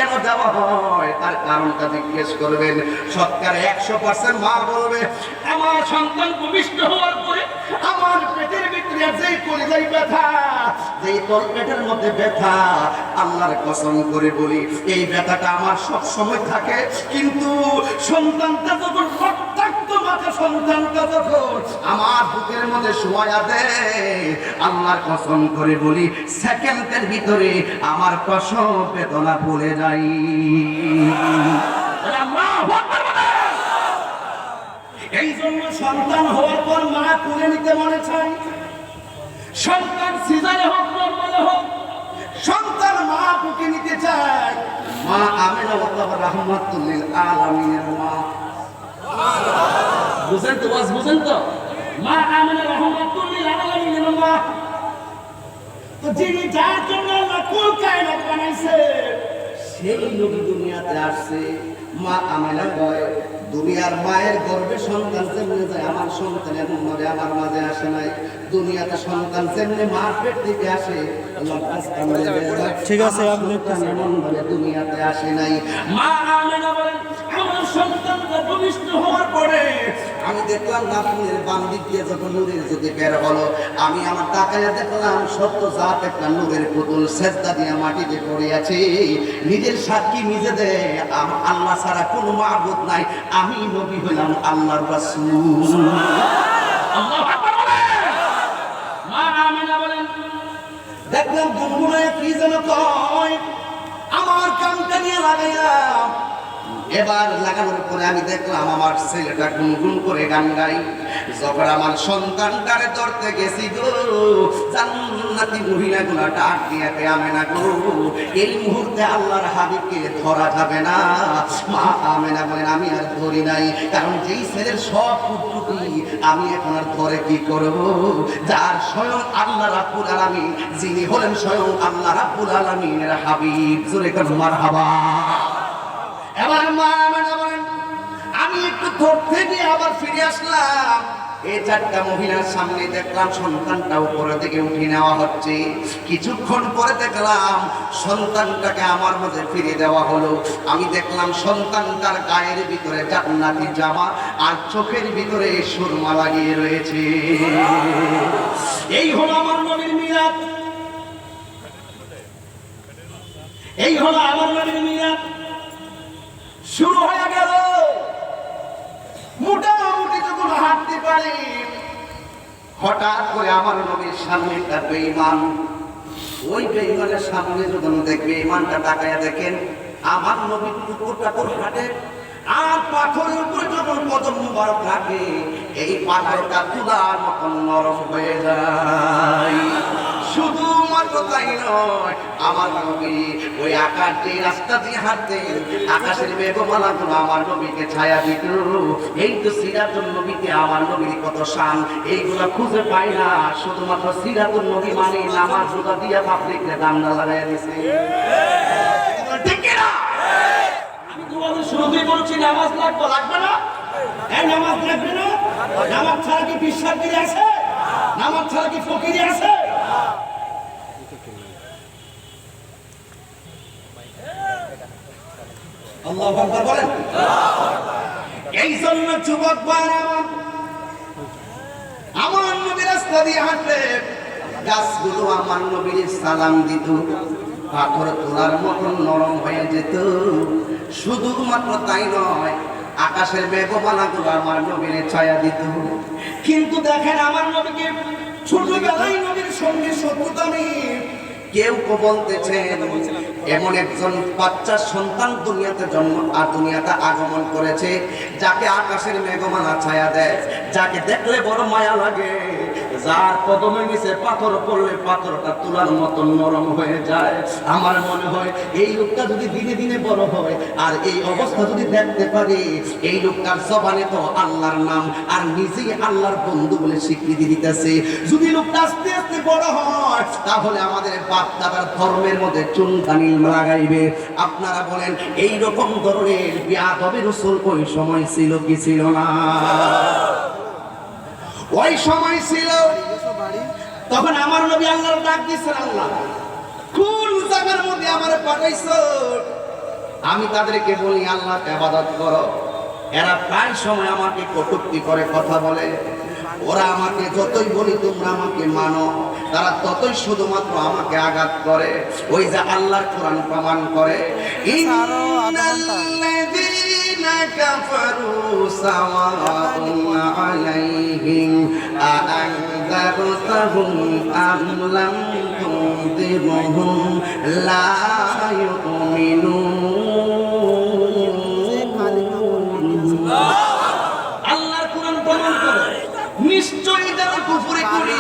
কেন দেওয়া হয় তার কারণটা জিজ্ঞেস করবেন। শতকরা 100% মা বলবে, আমার সন্তান ভূমিষ্ঠ হওয়ার পরে আমার পেটের ভিতরে যেই কলিজায় ব্যথা, যেই তলপেটের মধ্যে ব্যথা, আল্লাহর কসম করে বলি এই ব্যথাটা আমার সব সময় থাকে, কিন্তু সন্তানটা যখন রক্তাক্ত মাথা সন্তানটা যখন আমার বুকের মধ্যে শোয়া দেয়, আল্লাহর কসম করে বলি সেকেন্ডের ভিতরে আমার প্রসব বেদনা ভুলে যাই। এই জন্য সন্তান হওয়ার পর মা তুলে নিতে মনে চায়, সন্তান সিজারে হোক নরমালে হোক, সন্তান মা বুকে নিতে চায়। মা আমিনা রাহমাতুল লিল আলামিনের মা, বুঝেন তো? বুঝেন তো? মা আমিনা রাহমাতুল লিল আলামিনের মা, তো যিনি যার জন্য আল্লাহ কুল কায়নাত বানাইছে সেই নবী দুনিয়াতে আসছে। মা আমিনা কয়, দুনিয়ার মায়ের গর্ভে সন্তান যেমনি যায় আমার সন্তান এমন ভাবে আমার মাঝে আসে নাই। দুনিয়াতে সন্তান যেমনি মার পেট থেকে আসে, ঠিক আছে, এমন ভাবে দুনিয়াতে আসে নাই। মা আমিনা বলেন, আমার সন্তানটা ভূমিষ্ঠ হওয়ার পরে আমি দেখলাম নাপুরের বাম দিক দিয়ে যখন নূরের জ্যোতি বের হলো, আমি আমার তাকায়া দেখলাম সত্য জাত একটা নূরের পুতুল সেজদা দিয়ে মাটিতে পড়ে আছে। নিজের সাক্ষী নিজে দেয়, আল্লাহ ছাড়া কোনো মাবুদ নাই, আমি নবী হইলাম আল্লাহর রাসূল। আল্লাহু আকবার। মা আমিনা বলেন, দেখলাম গুনগুনায় কি যেন কয়, আমার কানটা নিয়ে লাগাইলাম। এবার লাগানোর পরে আমি দেখলাম আমার ছেলেটা গুনগুন করে গান গাই। যখন আমার সন্তানটারে ধরতে গেছি গো, জান্নাতি মহিলাগুলো ডাক দিয়ে আমেনা গো, এই মুহূর্তে আল্লাহর হাবিবকে ধরা যাবে না। মা আমেনা বলেন, আমি আর ধরি নাই, কারণ যেই ছেলের সব পুত্রটি আমি এখন আর ধরে কি করব, যার স্বয়ং আল্লাহ রাব্বুল আলামিন, যিনি হলেন স্বয়ং আল্লাহ রাব্বুল আলামিনের হাবিব। জোরে করে মারহাবা। এবার মা আমিনা বলেন, আমি একটু ধরতে গিয়ে আবার ফিরে আসলাম। এই চারটা মহিলার সামনে দেখলাম সন্তানটা উপরের দিকে উঠিয়ে নেওয়া হচ্ছে। কিছুক্ষণ পরে দেখলাম সন্তানটাকে আমার মধ্যে ফিরে দেওয়া হলো। আমি দেখলাম সন্তানটার গায়ের ভিতরে জান্নাতি জামা আর চোখের ভিতরে সুরমা লাগিয়ে রয়েছে। এই হলো আমার নবীর মিলাদ, এই হলো আমার নবীর মিলাদ। শুরু হয়ে গেল, মোটামুটি যখন হাঁটতে পারি, হঠাৎ করে আমার নবীর সামনে একটা বেঈমান, ওই বেঈমানের সামনে যখন দেখবে, বেঈমানটা তাকায়া দেখেন আমার নবীর কুকুরটা তোর হাঁটে, আর পাথরের উপরে যখন কদম মুবারক রাখে, এই পাথরটা তুলার মতন নরম হয়ে যায়। শুধুমাত্র তাই নয়, আমার নবী ওই আকাশ দিয়ে রাস্তা দিয়ে হাঁটতেন, আকাশের মেঘমালাগুলো আমার নবীকে ছায়া দিত। এই তো সিরাতুন নবীতে আমার নবীর কত শান, এইগুলা খুঁজে পাই না। শুধুমাত্র সিরাতুন নবী মানে নামাজ রোজা দিয়া পাবলিককে দান্ডা লাগাইয়া দিছে। ঠিক কিনা? আমি তোমাদের শুরুতেই বলছি নামাজ লাগবে না, নামাজ লাগবে না। নামাজ ছাড়া কি বিশ্বাসী আছে? নামাজ ছাড়া কি ফকির আছে? আল্লাহু আকবার বলেন। এই জন্য যুবক ভাইরা, আমার নবীর রাস্তা দিয়ে হাঁটলে গাছগুলো আমার নবীর সালাম দিত, পাথর তোলার মতন নরম হয়ে যেত। শুধুমাত্র তাই নয়, আকাশের মেঘমালাগুলো আমার নবীর ছায়া দিত। কিন্তু দেখেন আমার নবীকে ছোটবেলায় নবীর সঙ্গে শত্রুতা নেই। কেউ বলতেছেন এমন একজন বাচ্চা সন্তান দুনিয়াতে জন্ম আর দুনিয়াতে আগমন করেছে, যাকে আকাশের মেঘমালা ছায়া দেয়, যাকে দেখলে বড় মায়া লাগে, যার কদমের নিচে পাথর পড়লে পাথরটা তুলার মতন নরম হয়ে যায়। আমার মনে হয় এই লোকটা যদি দিনে দিনে বড় হয় আর এই অবস্থা যদি দেখতে পারে, এই লোকটার জবানে তো আল্লাহর নাম আর নিজেই আল্লাহর বন্ধু বলে স্বীকৃতি দিতেছে। যদি লোকটা আস্তে আস্তে বড় হয়, তাহলে আমাদের বাপ দাদার ধর্মের মধ্যে চুনকানি লাগাইবে। আপনারা বলেন এই রকম ধরনের বিয়াদবে রাসূল ওই সময় ছিল কি ছিল না? ওই সময় ছিল। তখন আমার নবী আল্লাহর ডাক দিয়েছেন, আল্লাহ কোন জায়গার মধ্যে আমারে পাঠাইছো? আমি তাদেরকে বলি আল্লাহ ইবাদত করো, এরা প্রায় সময় আমাকে কটূক্তি করে কথা বলে। ওরা আমাকে যতই বলি তোমরা আমাকে মানো, তারা ততই শুধুমাত্র আমাকে আঘাত করে। ওই যে আল্লাহর কোরআন প্রমাণ করে, ইন্নাল্লাযীনা কাফারু সাওয়াউন আলাইহিম আ'আনযারতাহুম আম লাম তুনযিরহুম লা ইউমিনুন। আল্লাহর কোরআন প্রমাণ করে নিশ্চয়ই তারা কুফরি করে,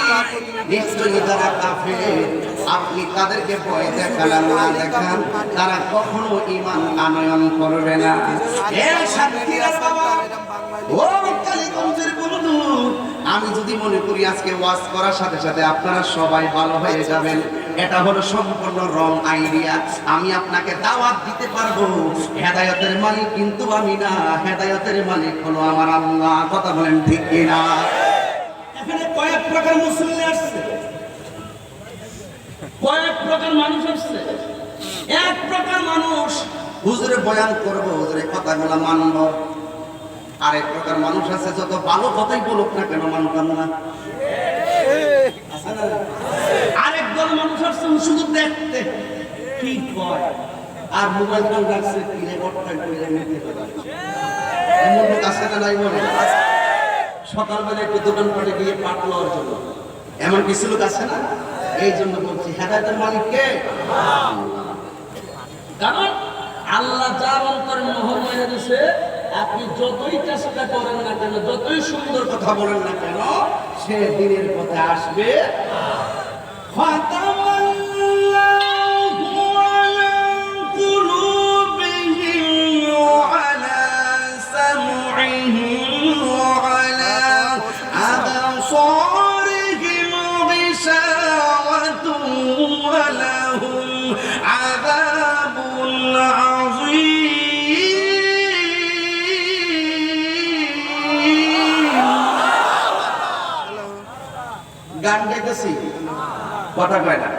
নিশ্চয়ই তারা কাফের। আপনি তাদেরকে ভয় দেখান আর না দেখান, তারা কখনো ঈমান আনয়ন করবে না। এ সাক্ষীরা বাবা, ও কালীগঞ্জের বন্ধু, আমি যদি মনে করি আজকে ওয়াজ করার সাথে সাথে আপনারা সবাই ভালো হয়ে যাবেন, এটা হলো সম্পূর্ণ রং আইডিয়া। আমি আপনাকে দাওয়াত দিতে পারবো, হেদায়েতের মালিক কিন্তু আমি না, হেদায়েতের মালিক হলো আমার আল্লাহ। কথা বলেন ঠিক কিনা? এখানে কয়েক প্রকার মুসলিম আসছে, কয়েক প্রকার মানুষ আসছে। এক প্রকার মানুষ হুজুরে বয়ান করবো, হুজুরে কথাগুলো মানবো। আরেক প্রকার মানুষ আছে, যত ভালো কথাই বলুক না কেন মানতাম না। আরেক দল মানুষ আসছে শুধু দেখতে কি কয়, আর মোবাইল ফোন রাখছে কি রেকর্ডটা করে নিতে পারে। এমন লোক আছে না নাই বলে? সকালবেলা একটু দোকান পাটে গিয়ে পাট লওয়ার জন্য এমন কিছু লোক আছে না? এই জন্য বলছি হেদায়েতের মালিক কে? কারণ আল্লাহ যার অন্তরে মোহর মেরে দিয়েছে, আপনি যতই চেষ্টা করেন না কেন, যতই সুন্দর কথা বলেন না কেন, সে দিনের পথে আসবে। গান গাইতেছি, কথা কয় না,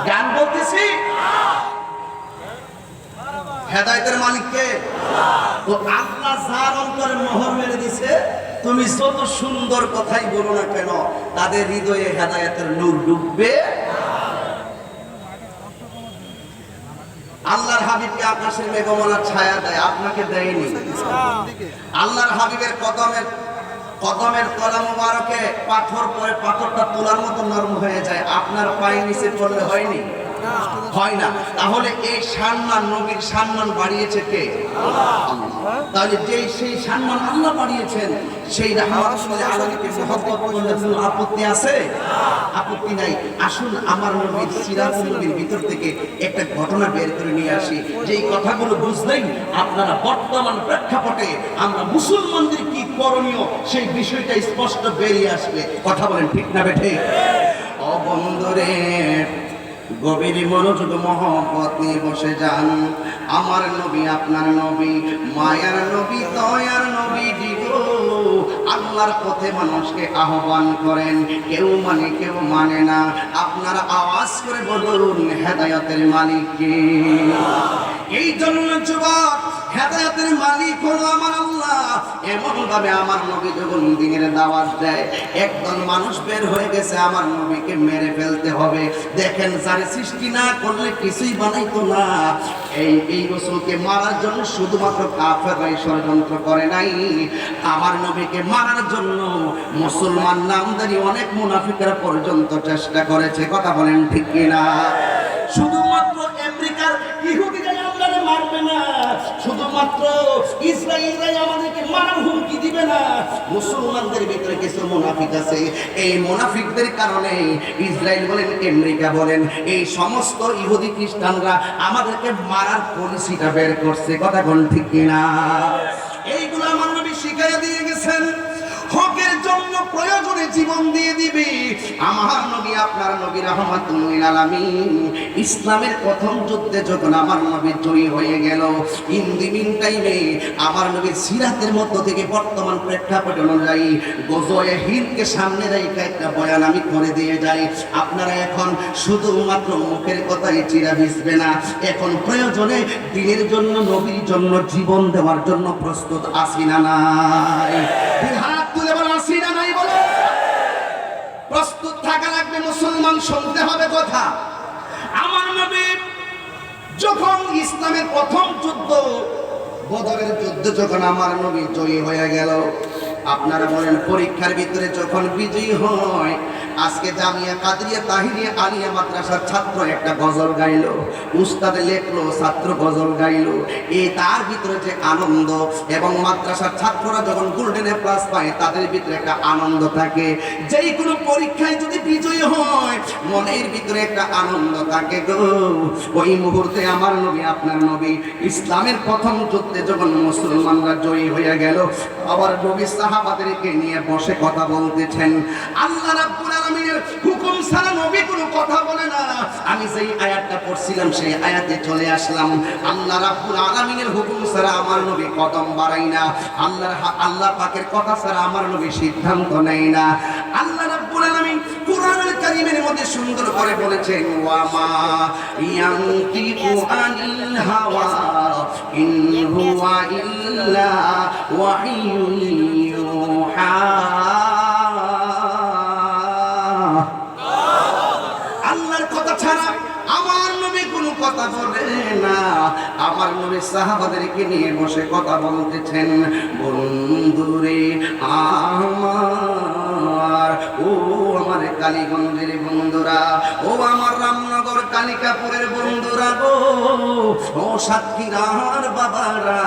গান বলতেছি। হেদায়েতের মালিক কে? তো আল্লাহ যার অন্তরে মোহর মেরে দিছে, তুমি যত সুন্দর কথাই বলো না কেন, তাদের হৃদয়ে হেদায়েতের নূর ডুববে। আল্লাহর হাবিবকে আকাশের মেঘমালার ছায়া দেয়, আপনাকে দেয়নি। আল্লাহর হাবিবের কদমের তলা মোবারকে পাথর পরে পাথরটা তোলার মতো নরম হয়ে যায়, আপনার পায়ের নিচে পড়লে হয়নি? হয় না। তাহলে এই সম্মান, নবীর সম্মান বাড়িয়েছে কে? আল্লাহ। তাহলে সেই সম্মান আল্লাহ বাড়িয়েছেন, সেই রাহমাতুল আলামিনকে মহব্বত করলে কোনো আপত্তি আছে? আপত্তি নাই। আসুন আমার নবীর সিরাতুল নবীর ভিতর থেকে একটা ঘটনা বের করে নিয়ে আসি, যেই কথাগুলো বুঝলেই আপনারা বর্তমান প্রেক্ষাপটে আমরা মুসলমানদের কি করণীয় সেই বিষয়টা স্পষ্ট বেরিয়ে আসবে। কথা বলেন ঠিক না বেঠে? ও বন্ধুরে, গভীর মনোযোগ মহব্বত নিয়ে বসে যান। আমার নবী, আপনার নবী, মায়ার নবী, দয়ার নবী দিগো আল্লাহর পথে মানুষকে আহ্বান করেন, কেউ মানে কেউ মানে না। আপনারা আওয়াজ করে বলুন হেদায়েতের মালিক কে? এই জন্য যুবক, হেদায়েতের মালিক হলো আমার আল্লাহ। এমন ভাবে আমার নবী যখন দিনের দাওয়াত দেয়, একদল মানুষ বের হয়ে গেছে আমার নবীকে মেরে ফেলতে হবে। দেখেন, যারে সৃষ্টি না করলে কিছুই বানাইতো না, এই রাসূলকে মারার জন্য শুধুমাত্র কাফেররাই ষড়যন্ত্র করে নাই, আমার নবীকে মারার জন্য মুসলমান নামধারী অনেক মুনাফিকরা পর্যন্ত চেষ্টা করেছে। কথা বলেন ঠিক কিনা? শুধুমাত্র আমেরিকার ইহুদিরাই আমাদের মারবে না, শুধুমাত্র ইসরায়েলরাই আমাদেরকে মারার হুমকি দিবে না। মুসলমানদের ভিতরে কিছু মুনাফিক আছে, এই মুনাফিকদের কারণে ইসরায়েল বলেন, আমেরিকা বলেন, এই সমস্ত ইহুদি খ্রিস্টানরা আমাদেরকে মারার পলিসিটা বের করছে। কথা কোন ঠিক কিনা? এইগুলো আমার নবী শিখাইয়া দিয়ে গেছেন। হকের জন্য প্রয়োজনে জীবন দিয়ে দিবি, আমার নবী আপনার নবী রাহমাতুল লিল আলামিন ইসলামের প্রথম যুদ্ধে যখন আমার নবী জয়ী হয়ে গেল, ইন দি মিন টাইমে আমার নবীর সিরাতের মধ্য থেকে বর্তমান প্রেক্ষাপট অনুযায়ী গজওয়ে হিন্দকে সামনে রেখে একটা বয়ান আমি করে দিয়ে যাই। আপনারা এখন শুধুমাত্র মুখের কথাই চিরা ভিজবে না, এখন প্রয়োজনে দিনের জন্য নবীর জন্য জীবন দেওয়ার জন্য প্রস্তুত আছি না নাই? হাত তুলে বলো আছি না নাই? বলো প্রস্তুত থাকা লাগবে মুসলমান, শুনতে হবে কথা। আমার নবী যখন ইসলামের প্রথম যুদ্ধ বদরের যুদ্ধ যখন আমার নবী জয়ী হয়ে গেল, আপনারা বলেন পরীক্ষার ভিতরে যখন বিজয়ী হয়, আজকে জামিয়া কাদরিয়া তাহিরিয়া আলিয়া মাদ্রাসার ছাত্র একটা গজল গাইলো, উস্তাদ লেখলো, ছাত্র গজল গাইলো, এই তার ভিতরে যে আনন্দ, এবং মাদ্রাসার ছাত্ররা যখন গোল্ডেন এ প্লাস পায় তাদের ভিতরে একটা আনন্দ থাকে। যেই কোনো পরীক্ষায় যদি বিজয়ী হয় মনের ভিতরে একটা আনন্দ থাকে গো। ওই মুহূর্তে আমার নবী আপনার নবী ইসলামের প্রথম যুদ্ধে যখন মুসলমানরা জয়ী হয়ে গেল, আবার নবী সাহাবাদেরকে নিয়ে বসে কথা বলতেছেন। আল্লাহ রাব্বুল আলামিনের হুকুম ছাড়া নবী কোনো কথা বলে না। আমি যেই আয়াতটা পড়ছিলাম সেই আয়াতে চলে আসলাম। আল্লাহ রাব্বুল আলামিনের হুকুম ছাড়া আমার নবী কদম বাড়াই না, আল্লাহ পাকের কথা ছাড়া আমার নবী সিদ্ধান্ত নেয় না। আল্লাহ রাব্বুল আলামিন কুরআনুল কারীমের মধ্যে সুন্দর করে বলেছেন, ওয়া মা ইয়ানতিকু আনিল হাওয়া ইন হুয়া ইল্লা ওয়াহিয়ুন ইউহা। আল্লাহর কথা ছাড়া আমার নবী কোনো কথা বলে না। আমার নবী সাহাবাদেরকে নিয়ে বসে কথা বলতেছেন, বন্ধুরে আমার, ও আমার কালীগঞ্জের বন্ধুরা, ও আমার রামনগর কালিকাপুরের বন্ধুরা গো, ও সাতক্ষীরার বাবারা,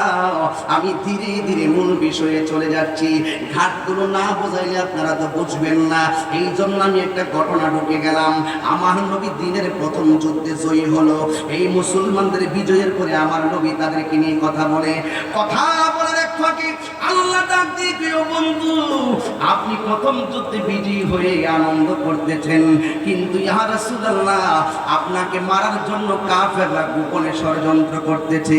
আমি ধীরে ধীরে মূল বিষয়ে চলে যাচ্ছি। ঘাটগুলো না বোঝাইলে আপনারা তো বুঝবেন না, এই জন্য আমি একটা ঘটনা ঢুকে গেলাম। আমার নবী দিনের প্রথম যুদ্ধে জয়ী হলো, এই মুসলমানদের বিজয়ের পরে আমার নবী তাদেরকে নিয়ে কথা বলে এক ফাঁকে আল্লাহ ডাক দিয়ে, প্রিয় বন্ধু, আপনি প্রথম যুদ্ধে বিজয়ী হয়ে আনন্দ করতেছেন, কিন্তু ইয়া রাসূলুল্লাহ আপনাকে মারার জন্য কাফেররা গোপনে ষড়যন্ত্র করতেছে।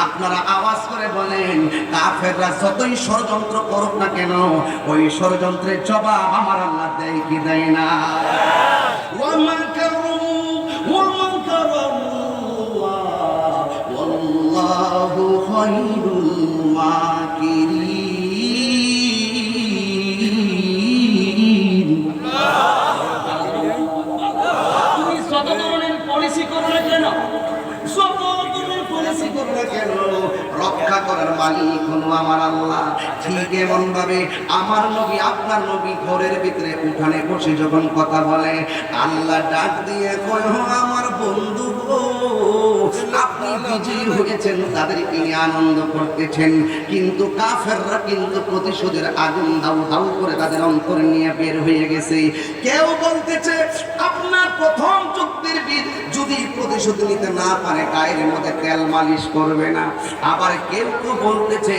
আপনারা আওয়াজ করে বলেন, কাফেররা যতই ষড়যন্ত্র করুক না কেন, ওই ষড়যন্ত্রের জবাব আমার আল্লাহ দেয় কি দেয় না? ওয়া মাকারু ওয়া মাকারাল্লাহ ওয়াল্লাহু খায়রুল মাকিরিন। তুমি যত ধরনের পলিসি করো না কেন, যত ধরনের পলিসি করো না কেন, রক্ষা করার মালিক হলো আমার আল্লাহ। ঠিক এমন ভাবে আমার নবী আপনার নবী ঘরের ভিতরে উঠানে বসে যখন কথা বলে, আল্লাহ ডাক দিয়ে কয়, আমার বন্ধু গো, আপনি বিজয়ী হয়েছেন, তাদেরকে নিয়ে আনন্দ করতেছেন, কিন্তু কাফেররা কিন্তু প্রতিশোধের আগুন দাউ দাউ করে তাদের অন্তর নিয়ে বের হয়ে গেছে। কেউ বলতেছে আপনার প্রথম যুদ্ধের বীর যদি প্রতিশোধ নিতে না পারে গায়ের মধ্যে তেল মালিশ করবে না। আবার কেউ কেউ বলতেছে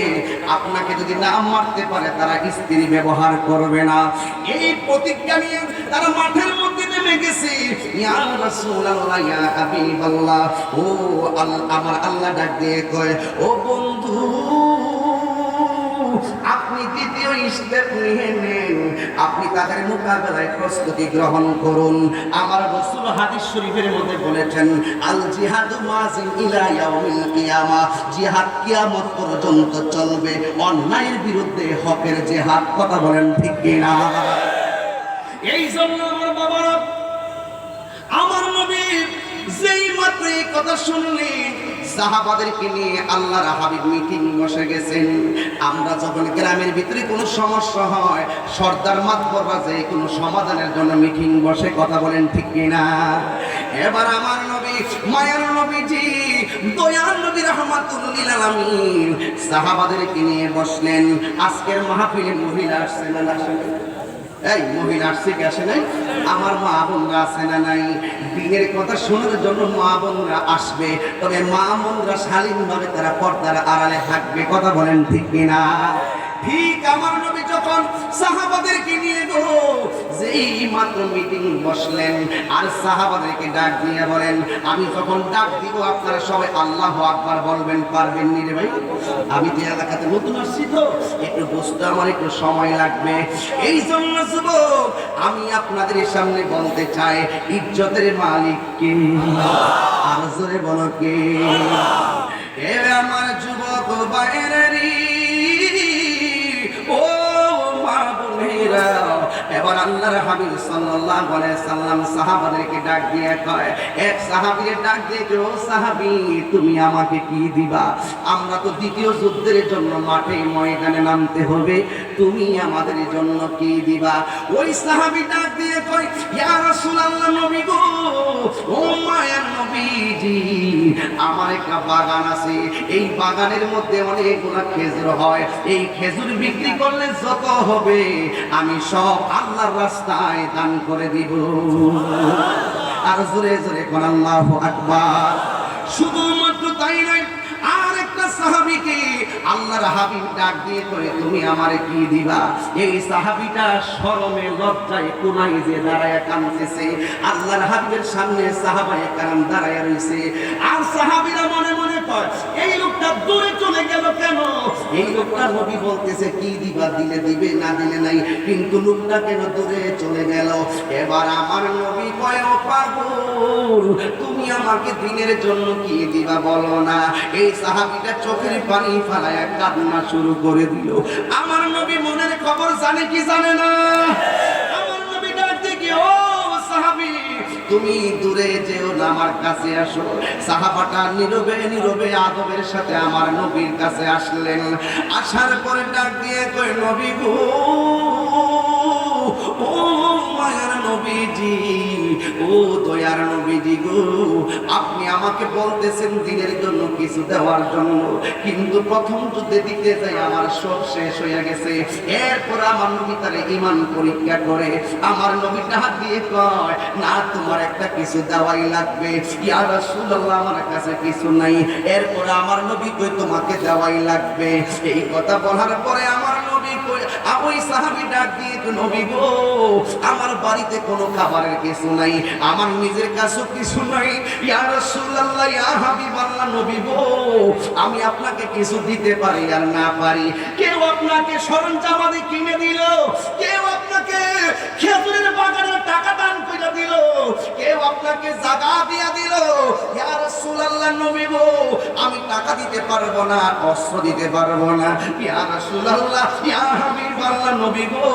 আপনাকে যদি না মারতে পারে তারা স্ত্রী ব্যবহার করবে না। এই প্রতিজ্ঞা নিয়ে তারা মাঠের মধ্যে নেমে গেছে। ইয়া রাসূলুল্লাহ, ইয়া হাবিবাল্লাহ, ও আমার আল্লাহ ডাক দিয়ে কয়, ও বন্ধু, আপনি দ্বিতীয় স্টেপ নিয়ে নেন, আপনি তাদের মোকাবেলায় প্রস্তুতি গ্রহণ করুন। আমার রাসূল হাদিস শরীফের মধ্যে বলেছেন, আল জিহাদু মাযিন ইলা ইয়াউমিল কিয়ামা, জিহাদ কিয়ামত পর্যন্ত চলবে, অন্যায়ের বিরুদ্ধে হকের জিহাদ। কথা বলেন ঠিক কিনা? এই জন্য আমার বাবারা, আমার নবী যেই মাত্র এই কথা শুনলেন, সাহাবাদেরকে নিয়ে আল্লাহর হাবিব মিটিং বসে গেছেন। আমরা যখন গ্রামের ভিতরে কোনো সমস্যা হয়, সর্দার মাতবররা যে কোনো সমাধানের জন্য মিটিং বসে। কথা বলেন ঠিক কিনা? এবার আমার নবী, মায়ার নবীজি, দয়ার নবী রাহমাতুল লিল আলামিন সাহাবাদেরকে নিয়ে বসলেন। আজকের মাহফিলে মহিলা আসছে না আসে? এই মহিলা আসছে কি আসে নাই? আমার মা বোনরা আছে না নাই? দিনের কথা শোনার জন্য মা বোনরা আসবে, তবে মা বোনরা শালীনভাবে তারা পর্দার আড়ালে থাকবে। কথা বলেন ঠিক কিনা? ঠিক আমার নবী যখন সাহাবাদেরকে নিয়ে গো যেই মাত্র মিটিং বসলেন আর সাহাবাদেরকে ডাক দিয়ে বলেন, আমি যখন ডাক দিব আপনারা সবাই আল্লাহু আকবার বলবেন, পারবেন নি রে ভাই? আমি যে এলাকাতে নতুন আসছি তো একটু বুঝতে আমার একটু সময় লাগবে। এই জন্য যুবক আমি আপনাদের সামনে বলতে চাই, ইজ্জতের মালিক কে? আর জোরে বলো কে? এ আমার যুবক বাইরেরই ও মা বোনেরা, এবার আল্লাহর হাবিব সাল্লাল্লাহু আলাইহি সাল্লাম সাহাবাদেরকে ডাক দিয়ে কয়, এক সাহাবীকে ডাক দিয়ে, ও সাহাবী তুমি আমাকে কি দিবা? আমরা তো দ্বিতীয় যুদ্ধের জন্য মাঠে ময়দানে নামতে হবে, তুমি আমাদের জন্য কি দিবা? ওই সাহাবী ডাক দিয়ে কয়, ইয়া রাসূলুল্লাহ, নবী গো, ও মায়ার নবীজি, আমার একটা বাগান আছে, এই বাগানের মধ্যে অনেকগুলো খেজুর হয়, এই খেজুর বিক্রি করলে যত হবে আমি সব আল্লাহর রাস্তায় দান করে দিব। আর জোরে জোরে কোন আল্লাহু আকবার। শুধুমাত্র তাই নয়, আর একটা সাহাবীকে আল্লাহর হাবিব ডাক দিয়ে কয়, তুমি আমারে কি দিবা? এই সাহাবীটা শরমে লজ্জায় কোনায় যে দাঁড়ায় কাঁদতেছে, আল্লাহর হাবিবের সামনে সাহাবায়ে কেরাম দাঁড়ায় রইছে, আর সাহাবীরা মনে মনে কয়, এই লোকটা দূরে চলে গেল কেন? এই লোকটা নবী বলতেছে কি দিবা, দিলে দিবে না দিলে নাই, কিন্তু লোকটা কেন দূরে চলে গেল? এবার আমার নবী কয়, ও পাগল, তুমি আমাকে দিনের জন্য কি দিবা বলো না? এই সাহাবীটা চোখের পানি ফেলায় কান্না শুরু করে দিল। আমার নবী মনের খবর জানে কি জানে না? আমার নবী ডাক দিয়ে, ও সাহাবী তুমি দূরে যেও না, আমার কাছে আসো। সাহাবাটা নীরবে নীরবে আদবের সাথে আমার নবীর কাছে আসলেন। আসার পরে ডাক দিয়ে কই, নবী গো, ও মায়ার নবীজি, ও দয়ার নবীজি গো, আপনি আমাকে বলতেছেন দিনের জন্য কিছু দেওয়ার জন্য, কিন্তু প্রথম যুদ্ধে দিতে যাই আমার সব শেষ হয়ে গেছে। এরপর আমার নবী তারে ঈমান পরীক্ষা করে আমার নবী ডাক দিয়ে কয়, না তোমার একটা কিছু দেওয়াই লাগবে। ইয়া রাসূলুল্লাহ, আমার কাছে কিছু নাই। এরপর আমার নবী কই, তোমাকে দেওয়াই লাগবে। এই কথা বলার পরে আমার নবী কই, ওই সাহাবী ডাক দিয়ে, নবী গো, আমার বাড়িতে কোনো খাবারের কিছু নাই, আমার নিজের কাছেও কিছু নাই। ইয়া রাসূলুল্লাহ, ইয়া হাবিবাল্লাহ, নবী গো, আমি আপনাকে কিছু দিতে পারি আর না পারি। কেউ আপনাকে সরঞ্জামাদি কিনে দিল, কেউ আপনাকে খেজুরের বাগানের টাকা দান করে দিল, কেউ আপনাকে জায়গা দিয়ে দিল। ইয়া রাসূলুল্লাহ, নবী গো, আমি টাকা দিতে পারবো না, অস্ত্র দিতে পারবো না। ইয়া রাসূলুল্লাহ, ইয়া হাবিবাল্লাহ, নবী গো,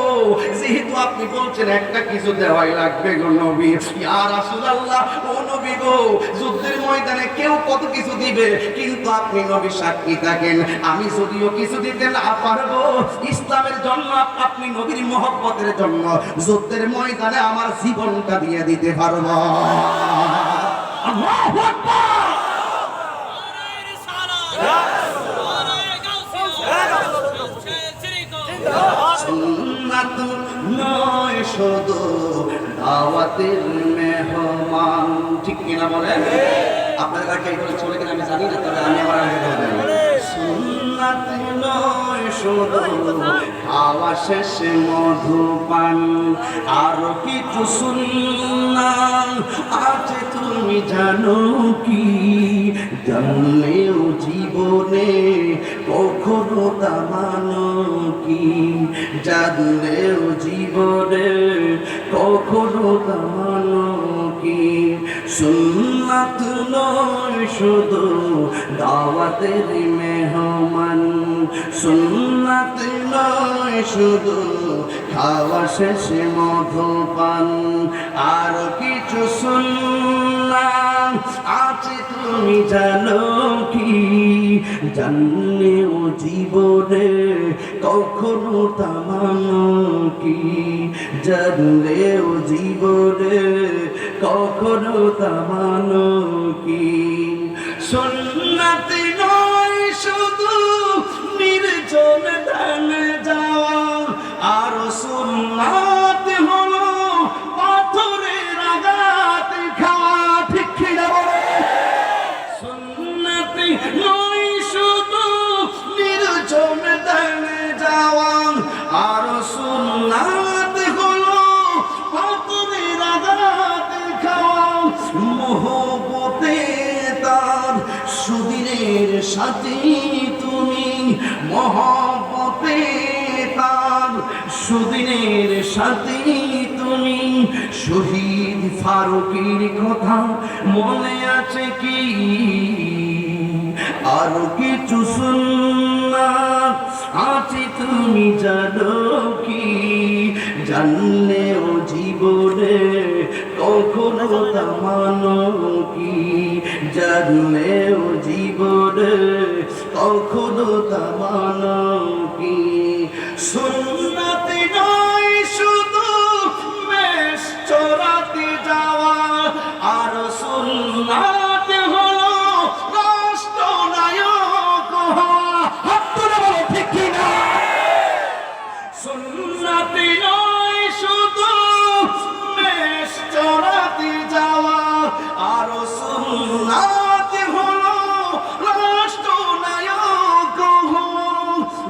যেহেতু আপনি বলছেন একটা কিছু দেওয়াই লাগবে গো নবী। ইয়া রাসূলুল্লাহ, ও নবী গো, যুদ্ধের ময়দানে কেউ কত কিছু দিবে, কিন্তু আপনি নবী সাক্ষী থাকেন, আমি যদিও কিছু দিতে না পারবো, ইসলামের জন্য, আপনি নবীর মহব্বতের জন্য যুদ্ধের ময়দানে আমার জীবনটা দিয়ে দিতে পারবো। আল্লাহু আকবার। সুন্নাত নয় শুধু দাওয়াতের মেহমান, ঠিক কিনা বলেন? আপনারা কে করে চলে গেলে আমি জানি না, তবে আমি আমার আগে বলবো, সুন্নাত নয় শুধু খাওয়া শেষে মধুপান, আরো কিছু সুন্নাত আছে তুমি জানো কি? জানলেও জীবনে কখনো তা মানো কি? জানলেও জীবনে কখনো তা মানো কি? সুন্নাত নয় শুধু দাওয়াতের মেহমান, সুন্নাত নয় শুধু খাওয়া শেষে মধুপান, আর কিছু সুন্নাত আছে তুমি জানো কি? জানলেও জীবনে কখনো তা মানো কি? জানলেও জীবনে কখনো তা মানো কি? সুন্নাত নয় শুধু নির্জন ধানে যাওয়া, আর সুন্নাত হলো পাথরের আঘাত খাওয়া, ঠিক কিনা বলে? সুন্নাত নয় শুধু নির্জন ধানে যাওয়া, সাথী তুমি, মহব্বতে তার সুদিনের সাথী তুমি। শহীদ ফারুকের কথা মনে আছে কি? আর কিছু সুন্নাত আছে তুমি জানো কি? জানলেও জীবনে কখনো তা মানো কি? জানলেও জীবনে কখনো তা মানো কি? সুন্নাতে নয় শুধু মেষ চড়াতে যাওয়া, আর সুন্নাতে হলো রাষ্ট্রনায়ক হওয়া। হাত তুলে বলো ঠিক কিনা? সুন্নাতে নয় শুধু মেষ চড়াতে যাওয়া, আর সুন্নাতে হলো রাষ্ট্রনায়ক হওয়া।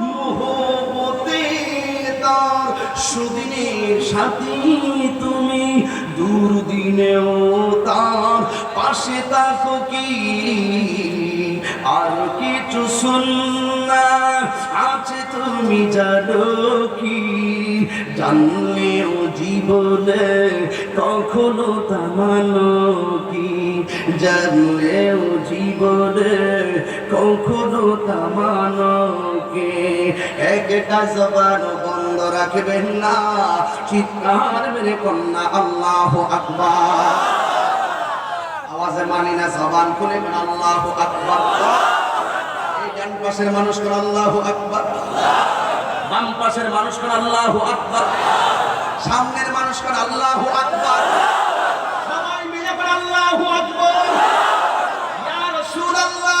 মোহব্বতে তার সুদিনের সাথী তুমি, দুর্দিনেও তার পাশে থাকো কি? আর কিছু সুন্নাত আছে তুমি জানো কি? জানলেও জীবনে কখনো তা মানো কি? জানলেও জীবনে কখনো তা মানো কি? একটা জবান বন্ধ রাখবেন না, চিৎকার মেরে কন্যা আল্লাহু আকবার। আওয়াজে মানি না, জবান খুলে আল্লাহু আকবার। এই ডান পাশের মানুষ করে আল্লাহু আকবার, বাম পাশের মানুষ করে আল্লাহু আকবার, সামনের মানুষ করে আল্লাহু আকবার। সবাই মিলে করে আল্লাহু আকবার। ইয়া রাসূলুল্লাহ,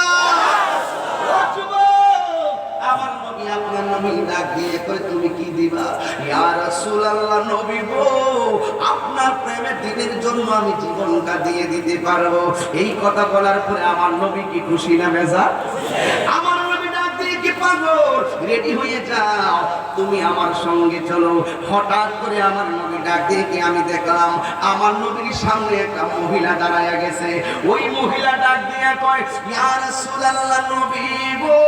আমার নবী আপনার নবী ডাক দিয়ে কই তুমি কি দিবা? ইয়া রাসূলুল্লাহ, নবী গো আপনার প্রেমে দিনের জন্য আমি জীবনটা দিয়ে দিতে পারবো। এই কথা বলার পরে আমার নবী কি খুশি না বেজার? আমার নবী ডাক দিয়ে কি পাগল, রেডি হয়ে যাও, তুমি আমার সঙ্গে চলো। হঠাৎ করে আমার নবী ডাক দিয়ে কি আমি দেখলাম আমার নবীর সামনে একটা মহিলা দাঁড়ায়া গেছে। ওই মহিলা ডাক দিয়ে কয় ইয়া রাসূলুল্লাহ, নবী গো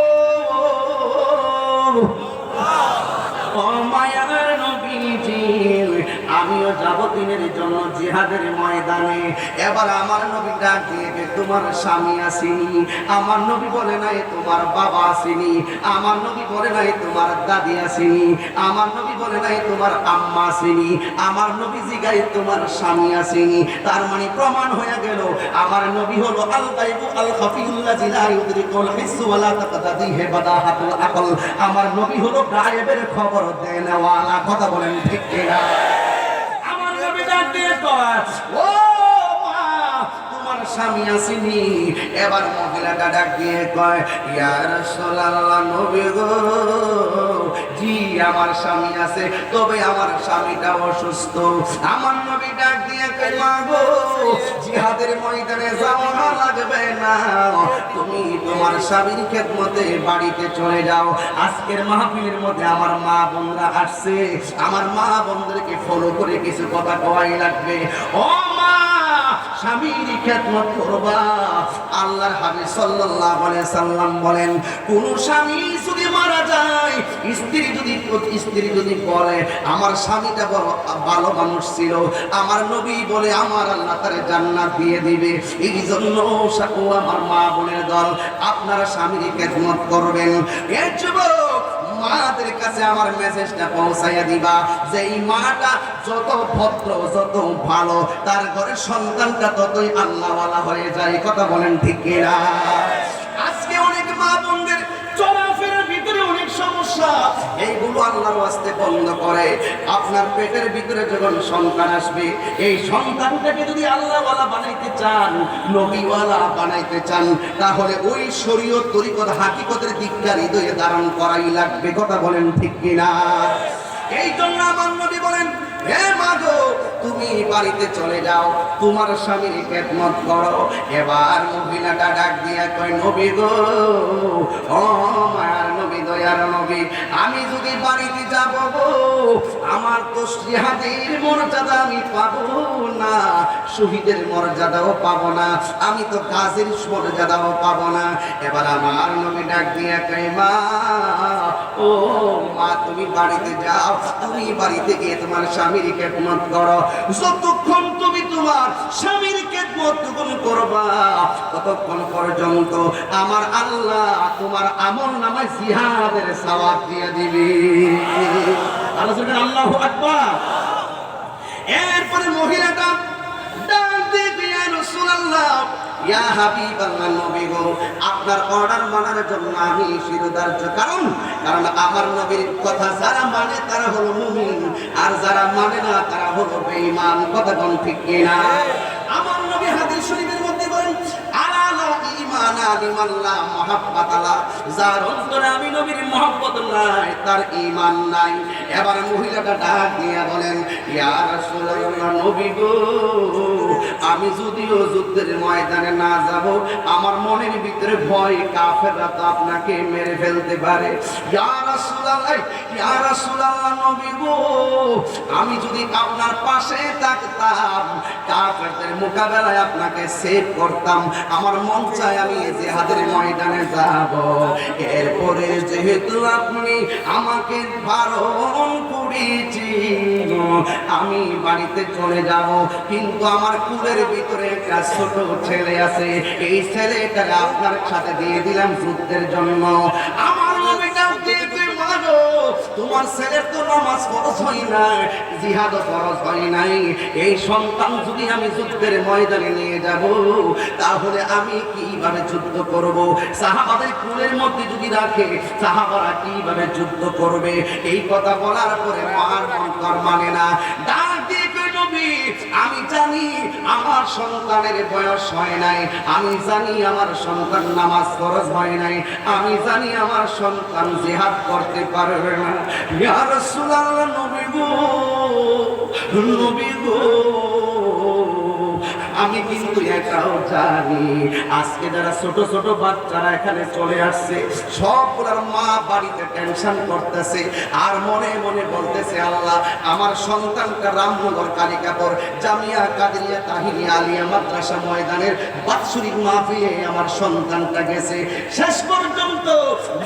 ও মায়ার নবীজি, আমিও যাব দিনের জন্য জিহাদের ময়দানে। এবার আমার নবী ডাক দিয়ে তোমার স্বামী আসেনি? আমার নবী বলে নাই তোমার বাবা আসেনি? আমার নবী বলে নাই তোমার দাদি আসেনি? আমার নবী বলে নাই তোমার আম্মা আসেনি? আমার নবী জিগাই তোমার স্বামী আসেনি। তার মানে প্রমাণ হয়ে গেল আমার নবী হলো আল গায়বু আল খাফিউল্লাযী লা ইউদরিকুল হিসসু ওয়া লা তাকতাদিহি বাদাহাতুল আকল। আমার নবী হলো গায়েবের খবর দেনেওয়ালা। কথা বলেন ঠিক কিনা? আমার নবী ডাক দিয়ে কয় ও মা, তোমার স্বামী আসেনি? এবার মহিলাটা ডাক দিয়ে কয় ইয়া রাসূলুল্লাহ, নবী গো জি আমার স্বামী আছে, তবে আমার স্বামীটা অসুস্থ। আমার নবী ডাক দিয়ে কয় মা গো জিহাদের ময়দানে যাওয়া লাগবে না, তুমি তোমার স্বামীর খেদমতে বাড়িতে চলে যাও। আজকের মাহফিলের মধ্যে আমার মা বোনরা আসছে, আমার মা বোনদেরকে ফলো করে কিছু কথা কওয়াই লাগবে। ও মা, স্বামীর খেদমত করবা। আল্লাহর হাবিব সাল্লাল্লাহু আলাইহি সাল্লাম বলেন কোন স্বামী যদি মারা যায়, স্ত্রী যদি বলে আমার স্বামীটা বড় ভালো মানুষ ছিল, আমার নবী বলে আমার আল্লাহ তারে জান্নাত দিয়ে দিবে। এই জন্য ও আমার মা বোনের দল, আপনারা স্বামীর খেদমত করবেন। এই যুবক মাদের কাছে আমার মেসেজটা পৌঁছাইয়া দিবা যে এই মাটা যত ভদ্র যত ভালো, তার ঘরের সন্তানটা ততই আল্লাহওয়ালা হয়ে যায়। কথা বলেন ঠিক কিনা? আজকে অনেক মা বোনদের চলাফেরার ভিতরে অনেক সমস্যা, এইগুলো আল্লাহর ওয়াস্তে বন্ধ করে। আপনার পেটের ভিতরে যখন সন্তান আসবে, এই সন্তানটাকে যদি আল্লাহওয়ালা বানাইতে চান, নবীওয়ালা বানাইতে চান, তাহলে ওই শরীয়ত তরিকত হাকিকতের দিকটা হৃদয়ে ধারণ করাই লাগবে। কথা বলেন ঠিক কিনা? এই জন্য আমার নবী বলেন হে মা গো তুমি বাড়িতে চলে যাও, তোমার স্বামীর খেদমত করো। এবার মহিলাটা ডাক দিয়া কয় নবী গো ও মায়ার নবী, দয়ার নবী, আমি যদি বাড়িতে যাব গো আমার তো জিহাদের মর্যাদা আমি পাবো না, শহীদের মর্যাদাও পাবো না, আমি তো গাজীর মর্যাদাও পাবো না। এবার আমার নবী ডাক দিয়ে কয়, মা ও মা, তুমি বাড়িতে যাও, তুমি বাড়িতে গিয়ে তোমার স্বামীর খেদমত করো। যতক্ষণ তুমি তোমার স্বামীর খেদমত করবা ততক্ষণ পর্যন্ত আমার আল্লাহ তোমার আমল নামায় জিহাদের সওয়াব দিয়ে দিবে। আল্লাহু আকবার। এরপরে মহিলাটা ডাক দিয়ে, ইয়া রাসূলুল্লাহ, ইয়া হাবিবাল্লাহ, নবী গো, আপনার অর্ডার মানার জন্য আমি শিরোধার্য। কারণ আমার নবীর কথা যারা মানে তারা হলো মুমিন, আর যারা মানে না তারা হলো বেঈমান। কথা কোন ঠিক কিনা? আমার নবী হাদিস শরীফের মধ্যে বলেন, আলা লা ঈমানা লিমান লা মুহাব্বাতা লা, যার অন্তরে আমি নবীর মহব্বত নাই তার ঈমান নাই। এবার মহিলাটা ডাক দিয়া বলেন, ইয়া রাসূলুল্লাহ, নবী গো, আমি যদিও যুদ্ধের ময়দানে না যাব, আমার মনের ভিতরে ভয়, কাফেররা তো আপনাকে মেরে ফেলতে পারে। ইয়া রাসূলুল্লাহ, ইয়া রাসূলুল্লাহ, নবী গো, আমি যদি আপনার পাশে থাকতাম, কাফেরদের মোকাবেলায় আপনাকে সেভ করতাম, আমার মন চায় আমি জিহাদের ময়দানে যাব। এরপরে যেহেতু আপনি আমাকে বারণ করেছেন, আমি বাড়িতে চলে যাব, কিন্তু আমার কুলের ভিতরে একটা ছোট ছেলে আছে, এই ছেলেটাকে আপনার সাথে দিয়ে দিলাম যুদ্ধের জন্য। আমার নবীটা দিতে মানো, তোমার ছেলের তো নামাজ ফরজ হয় না, জিহাদও ফরজ হয় নাই, এই সন্তান যদি আমি যুদ্ধের ময়দানে নিয়ে যাব, তাহলে আমি কিভাবে যুদ্ধ করব? সাহাবাদের কুলের মধ্যে যদি রাখে, সাহাবারা কিভাবে যুদ্ধ করবে? এই কথা বলার পরে মার অন্তর মানে না। ডাক দিয়ে কই, নবী, আমি জানি আমার সন্তানের বয়স হয় নাই, আমি জানি আমার সন্তান নামাজ ফরজ হয় নাই, আমি জানি আমার সন্তান জিহাদ করতে পারবে না। ইয়া রাসূলুল্লাহ, নবী গো, নবী গো, আমি কিন্তু এটাও জানি আজকে যারা ছোট ছোট বাচ্চারা এখানে চলে আসছে, সবগুলোর মা বাড়িতে টেনশন করতেছে আর মনে মনে বলতেছে, আল্লাহ, আমার সন্তানটা রামনগর কালিকাপুর জামিয়া কাদেরিয়া তাহিরিয়া আলিয়া মাদ্রাসা ময়দানের বাৎসরিক মাহফিলে আমার সন্তানটা গেছে। শেষ পর্যন্ত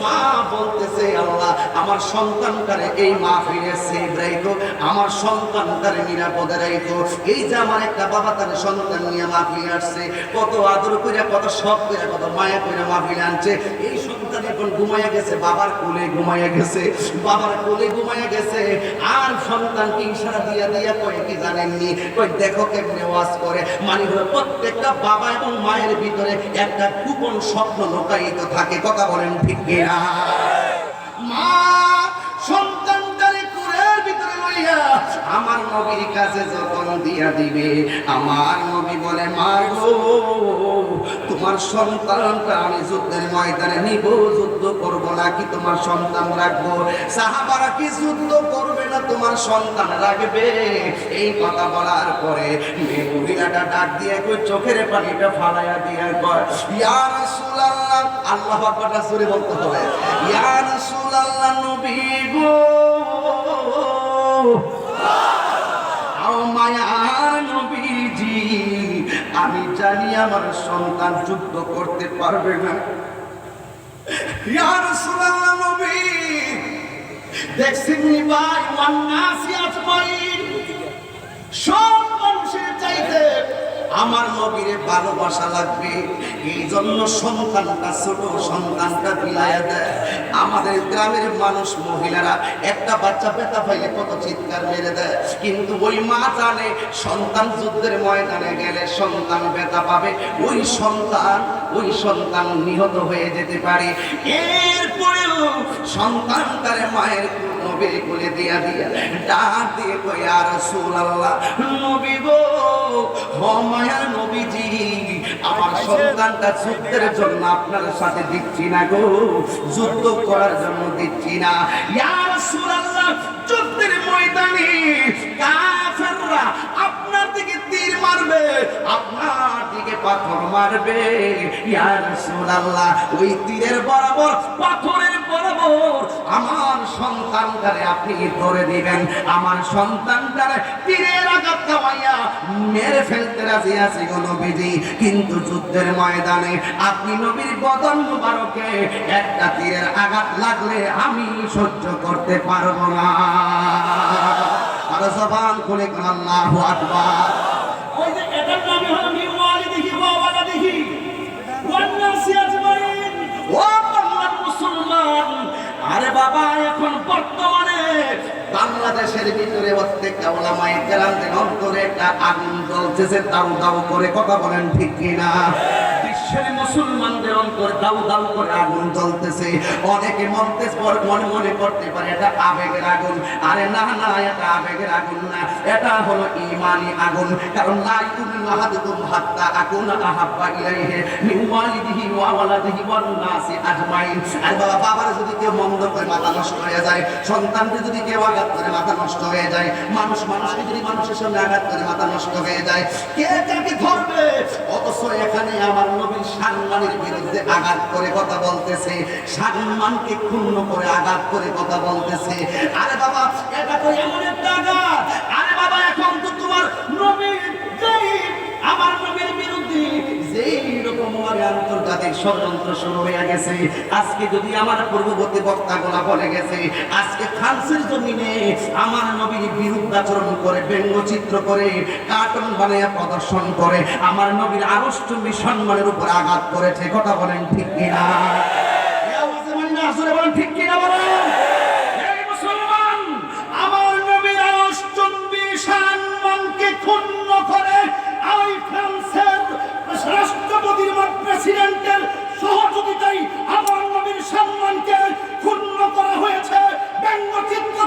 মা বলতেছে, আল্লাহ, আমার সন্তানটারে এই মাহফিলে সেভ রাখো, আমার সন্তানটারে নিরাপদে রাখো। এই যে আমার একটা বাবা তার সন্তান নিয়ে মাহফিলে আসছে, কত আদর করে, কত শখ করে, কত মায়া করে মাহফিলে আনছে, এই সন্তান এখন ঘুমাইয়া গেছে, বাবার কোলে ঘুমাইয়া গেছে, বাবার কোলে ঘুমাইয়া গেছে। আর সন্তানকে ইশারা দিয়া দিয়া কয় কি জানেননি? কই দেখো কেমনে ওয়াজ করে। মানে হলো প্রত্যেকটা বাবা এবং মায়ের ভিতরে একটা গোপন স্বপ্ন লুকায়িত থাকে। কথা বলেন ঠিক কিনা? মা সন্তানটারে কোলের ভিতরে লইয়া আমার নবীর কাছে যখন দিয়া দিবে, আমার নবী বলে, মা গো, তোমার সন্তানটা আমি যুদ্ধের ময়দানে নিব, যুদ্ধ করব নাকি তোমার সন্তান রাখবো? সাহাবারা কি যুদ্ধ করবে না তোমার সন্তান রাখবে? এই কথা বলার পরে মহিলাটা ডাক দিয়ে কই, চোখের পানিটা ফালাইয়া দিয়ে কয়, ইয়া রাসূলুল্লাহ, আল্লাহু আকবার জোরে বলতে হবে, ইয়া রাসূলুল্লাহ, নবী গো, মায়ার নবীজি, আমি জানি আমার সন্তান যুদ্ধ করতে পারবে না। ইয়া রাসূলুল্লাহ, নবী দেখছেন নি ভাই, ওয়ান্নাসি আজমাইন, সব মানুষের চাইতে আমার নবীরে ভালোবাসা লাগবে, এই জন্য সন্তানটা, ছোট সন্তানটা বিলায়া দেয়। আমাদের গ্রামের মানুষ মহিলারা একটা বাচ্চা ব্যথা পাইলে কত চিৎকার মেরে দেয়, কিন্তু ওই মা জানে সন্তান যুদ্ধের ময়দানে গেলে সন্তান ব্যথা পাবে, ওই সন্তান নিহত হয়ে যেতে পারে। এরপরেও সন্তানটারে মায়ের নবীর কোলে দিয়া ডাক দিয়ে কই, ইয়া রাসূলুল্লাহ, নবী গো, ও মায়ার নবীজি, আমার সন্তানটা যুদ্ধের জন্য আপনার সাথে দিচ্ছি না গো, যুদ্ধ করার জন্য দিচ্ছি না। ইয়া রাসূলুল্লাহ, যুদ্ধের ময়দানে কাফেররা আপনার দিকে তীর মারবে, আপনার দিকে পাথর মারবে, ইয়া রাসূলুল্লাহ ওই তীরের বরাবর, পাথরের বরাবর আমার সন্তানটারে আপনি ধরে দিবেন, আমার সন্তানটারে তীরের আঘাত খাওয়াইয়া মেরে ফেলতে রাজি আছি গো নবীজি। কিন্তু যুদ্ধের ময়দানে আপনি নবীর বদন মুবারকে একটা তীরের আঘাত লাগলে আমি সহ্য করতে পারবো না। আর জবান খুলে আল্লাহু আকবার। ওই যে এটার নামই হলো মিওয়ালিদিহি ওয়া ওয়ালাদিহি ওয়ান নাসি আজমাইন। ও বাংলার মুসলমান, আরে বাবা এখন বর্তমানে বাংলাদেশের ভিতরে প্রত্যেকটা ওলামায়ে কেরামদের অন্তরে একটা আগুন জ্বলতেছে, দাউ দাউ করে, কথা বলেন ঠিক কিনা? বিশ্বের মুসলমানদের অন্তরে দাউ দাউ করে আগুন জ্বলতেছে। অনেকে মনে করতে পারে এটা আবেগের আগুন। আরে না না, এটা আবেগের আগুন না, এটা হলো ঈমানি আগুন। কারণ লা ইউমিনু আহাদুকুম হাত্তা আকুনা আহাব্বা ইলাইহি মিন ওয়ালিদিহি ওয়া ওয়ালাদিহি ওয়ান নাসি আজমাইন। আর বাবার যদি কেউ মন্দ করে মাথা নষ্ট হয়ে যায়, সন্তানকে যদি কেউ আঘাত করে মাথা নষ্ট হয়ে যায়, মানুষকে যদি মানুষের সঙ্গে আঘাত করে মাথা নষ্ট হয়ে যায়, কে কাকে ধরবে? অথচ এখানে আমার নবীর সম্মানের বিরুদ্ধে আঘাত করে কথা বলতেছে, সম্মানকে ক্ষুণ্ণ করে আঘাত করে কথা বলতেছে। আরে বাবা, এটা তো এমন একটা আঘাত। আরে বাবা, এখন তো তোমার নবীর আমার নবীর বিরুদ্ধে যেই রকম আন্তর্জাতিক ষড়যন্ত্র শুরু হয়ে গেছে, আজকে যদি আমার পূর্ববর্তী বক্তাগুলা বলে গেছে, আজকে ফ্রান্সের জমিনে আমার নবীর বিরুদ্ধাচরণ করে, ব্যঙ্গচিত্র করে, কার্টুন বানিয়ে প্রদর্শন করে আমার নবীর আরষ্টমী সম্মানের উপর আঘাত করেছে। কথা বলেন ঠিক কিনা? বলেন ঠিক কিনা? বলেন এই মুসলমান, আমার নবীর আরষ্টমী সম্মানকে ক্ষুণ্ণ করে ওই ফ্রান্সের রাষ্ট্রপতির বা প্রেসিডেন্টের সহযোগিতায় আমার নবীর সম্মানকে ক্ষুণ্ণ করা হয়েছে, ব্যঙ্গচিত্র